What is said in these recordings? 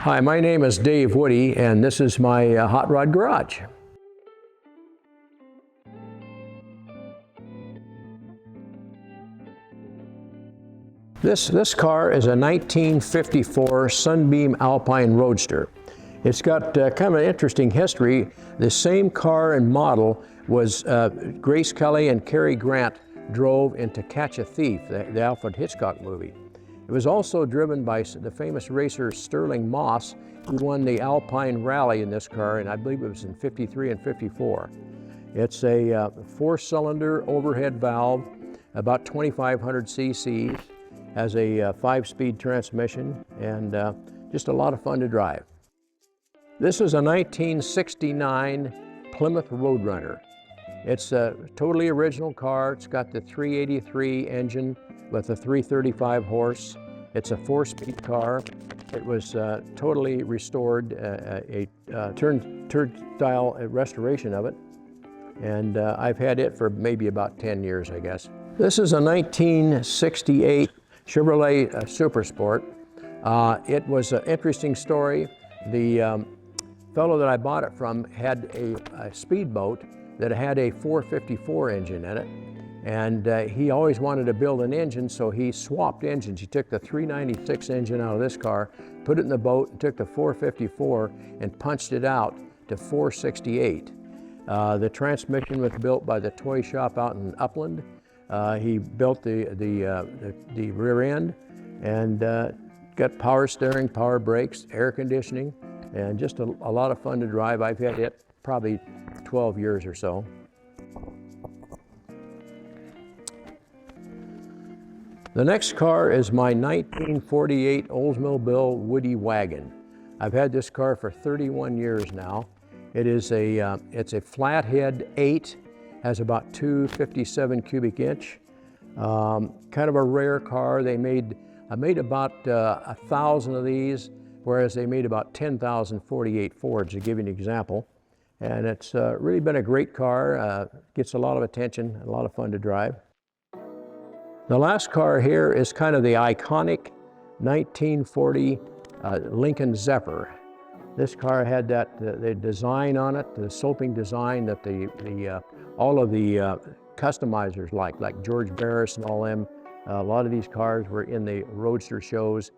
Hi, my name is Dave Woody, and this is my hot rod garage. This car is a 1954 Sunbeam Alpine Roadster. It's got kind of an interesting history. The same car and model was Grace Kelly and Cary Grant drove in To Catch a Thief, the Alfred Hitchcock movie. It was also driven by the famous racer Sterling Moss, who won the Alpine Rally in this car, and I believe it was in '53 and '54. It's a four-cylinder overhead valve, about 2,500 cc's, has a 5-speed transmission, and just a lot of fun to drive. This is a 1969 Plymouth Roadrunner. It's a totally original car. It's got the 383 engine with a 335 horse. It's a 4-speed car. It was totally restored, a turnstile restoration of it. And I've had it for maybe about 10 years, I guess. This is a 1968 Chevrolet Super Sport. It was an interesting story. The fellow that I bought it from had a speedboat that had a 454 engine in it. And he always wanted to build an engine, so he swapped engines. He took the 396 engine out of this car, put it in the boat, and took the 454 and punched it out to 468. The transmission was built by the toy shop out in Upland. He built the rear end and got power steering, power brakes, air conditioning, and just a lot of fun to drive. I've had it probably 12 years or so. The next car is my 1948 Oldsmobile Woody Wagon. I've had this car for 31 years now. It is it's a flathead 8, has about 257 cubic inch. Kind of a rare car. I made about 1,000 of these, whereas they made about 10,000 48 Fords, to give you an example. And it's really been a great car. Gets a lot of attention, a lot of fun to drive. The last car here is kind of the iconic 1940 Lincoln Zephyr. This car had the design on it, the sloping design that all of the customizers like George Barris and all them. A lot of these cars were in the Roadster shows,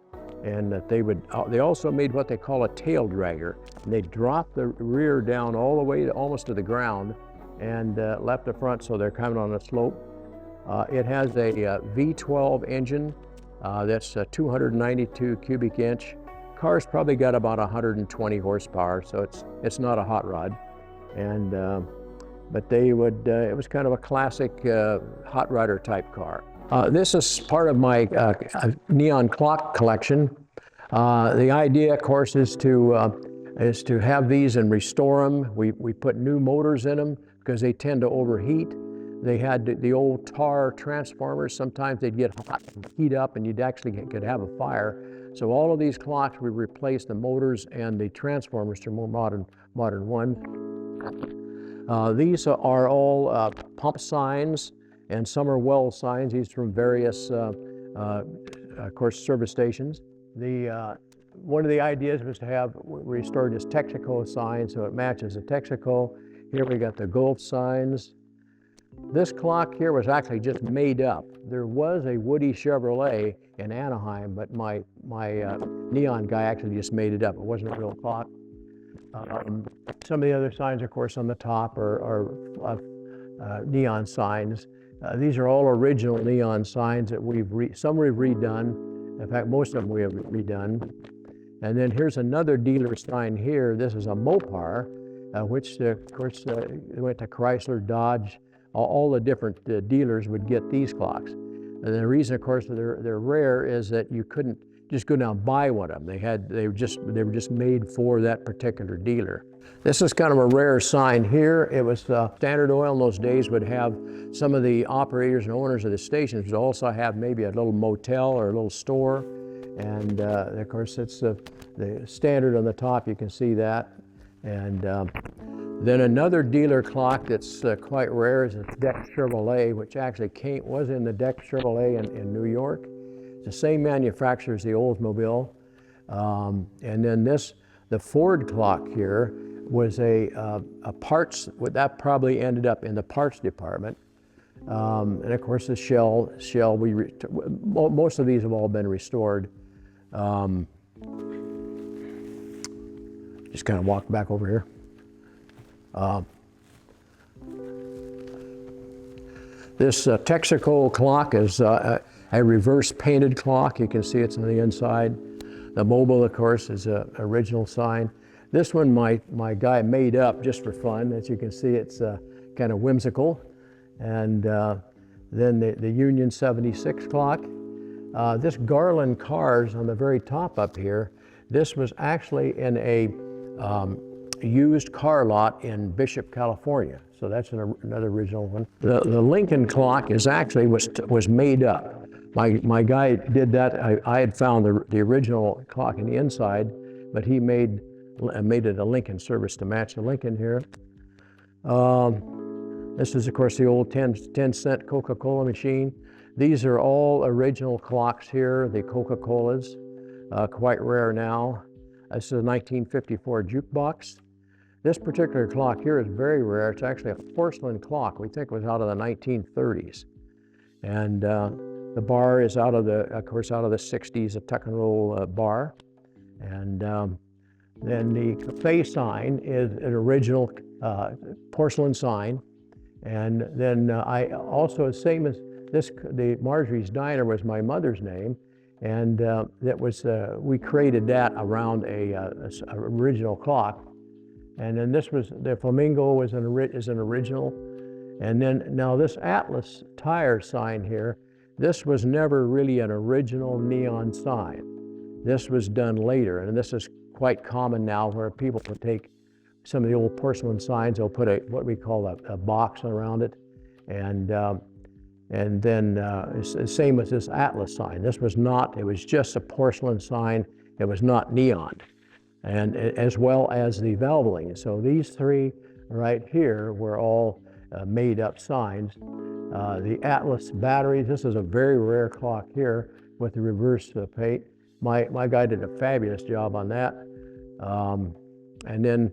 and that they also made what they call a tail dragger. And they dropped the rear down all the way almost to the ground and left the front so they're coming on a slope. It has a V12 engine that's 292 cubic inch. Car's probably got about 120 horsepower, so it's not a hot rod. And but it was kind of a classic hot rodder type car. This is part of my neon clock collection. The idea, of course, is to have these and restore them. We put new motors in them because they tend to overheat. They had the old tar transformers. Sometimes they'd get hot and heat up, and you'd actually could have a fire. So all of these clocks, we replaced the motors and the transformers to more modern ones. These are all pump signs, and some are well signs. These are from various, of course, service stations. One of the ideas was to have restored this Texaco sign so it matches the Texaco. Here we got the Gulf signs. This clock here was actually just made up. There was a Woody Chevrolet in Anaheim, but my neon guy actually just made it up. It wasn't a real clock. Some of the other signs, of course, on the top are neon signs. These are all original neon signs that some we've redone. In fact, most of them we have redone. And then here's another dealer sign here. This is a Mopar, which, of course, went to Chrysler, Dodge. All the different dealers would get these clocks. And the reason, of course, they're rare is that you couldn't just go down and buy one of them. They were just made for that particular dealer. This is kind of a rare sign here. It was Standard Oil in those days would have some of the operators and owners of the stations would also have maybe a little motel or a little store. And of course, it's the Standard on the top. You can see that. And then another dealer clock that's quite rare is a Deck Chevrolet, which actually was in the Deck Chevrolet in New York. It's the same manufacturer as the Oldsmobile. And then the Ford clock here was a parts, that probably ended up in the parts department. And of course the shell, most of these have all been restored. Just kind of walk back over here. This Texaco clock is a reverse painted clock. You can see it's on the inside. The mobile, of course, is an original sign. This one my guy made up just for fun. As you can see, it's kind of whimsical. And then the Union 76 clock. This Garland cars on the very top up here, this was actually in a used car lot in Bishop, California. So that's another original one. The Lincoln clock is actually was made up. My guy did that. I had found the original clock in the inside, but he made it a Lincoln service to match the Lincoln here. This is, of course, the old 10-cent Coca-Cola machine. These are all original clocks here, the Coca-Colas, quite rare now. This is a 1954 jukebox. This particular clock here is very rare. It's actually a porcelain clock. We think it was out of the 1930s. And the bar is out of the 60s, a tuck and roll bar. And then the cafe sign is an original porcelain sign. And then I also, same as this, the Marjorie's Diner was my mother's name. And that was, we created that around a original clock. And then this was, the Flamingo is an original. And then now this Atlas tire sign here, this was never really an original neon sign. This was done later, and this is quite common now where people will take some of the old porcelain signs, they'll put what we call a box around it. And then it's the same as this Atlas sign. This was not, it was just a porcelain sign. It was not neon, and as well as the Valvoline. So these three right here were all made up signs. The Atlas batteries, this is a very rare clock here with the reverse paint. My guy did a fabulous job on that. And then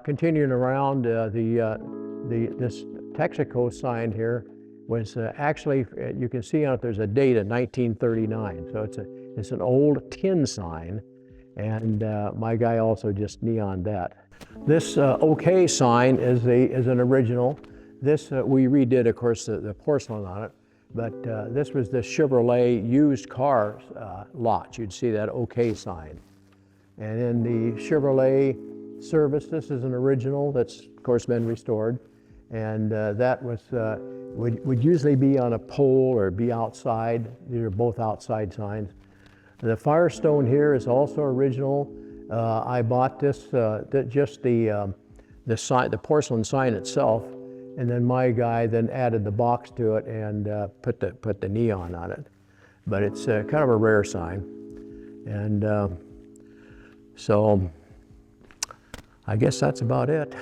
continuing around, this Texaco sign here was actually, you can see on it there's a date of 1939. So it's an old tin sign, and my guy also just neoned that. This OK sign is an original. This we redid, of course, the porcelain on it, but this was the Chevrolet used car lot. You'd see that OK sign. And then the Chevrolet service, this is an original that's, of course, been restored. And that was, would usually be on a pole or be outside. These are both outside signs. The Firestone here is also original. I bought this, just the sign, the porcelain sign itself, and then my guy then added the box to it and put the neon on it. But it's kind of a rare sign. And so I guess that's about it.